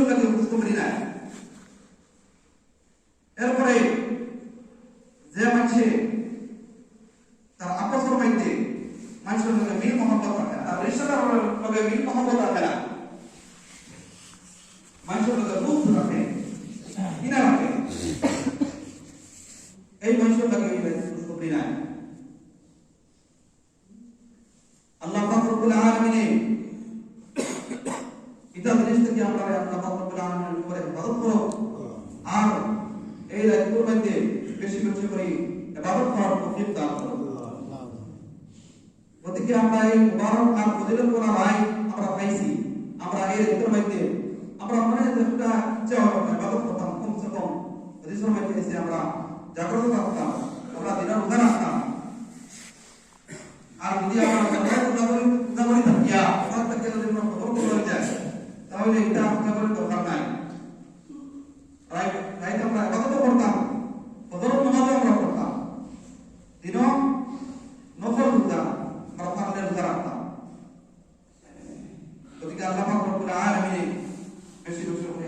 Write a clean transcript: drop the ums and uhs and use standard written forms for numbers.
মানুষের বুঝতে পারি না। এরপরে যে মানুষে তার আপসের মধ্যে মানুষের মধ্যে মিল মহব্বত রাখে না, তার রিশতার মধ্যে মিল মহব্বত রাখে না, মানুষের মধ্যে বুঝ রাখে কিনা রাখে, এই মানুষের লাগে বুঝতে পারি না। আল্লাহ পাক রব্বুল আলামিন এটা জিনিস থেকে আমরা আল্লাহ পাক রব্বুল আলামিনের উপরে ইবাদত করব আর এই রাতের মধ্যে বেশি বেশি করে ইবাদত করার তৌফিক দান করুন। ওদিকে আমরা এই মুবারক আর ফজিলত করা ভাই আমরা পাইছি, আমরা এই রাতের মধ্যে আমরা মনে একটা ইচ্ছা হলো ইবাদত করতাম, কমসে কম যদি সময় পেয়েছি আমরা জাগ্রত থাকতাম, আমরা দিনের রোজা রাখতাম। আর যদি আমরা উদাহরণ থাকিয়া ওখান থেকে যদি আমরা খবর করে যায় তাহলে এটা উদাহরণ দরকার নাই। রাইট আমরা ইবাদত করতাম, ফজর নামাজও আমরা পড়তাম, দিনও নফল রোজা আমরা পারলে রোজা রাখতাম। গতিকে আল্লাহ পাক রব্বুল আলামিন বেশি বেশি করে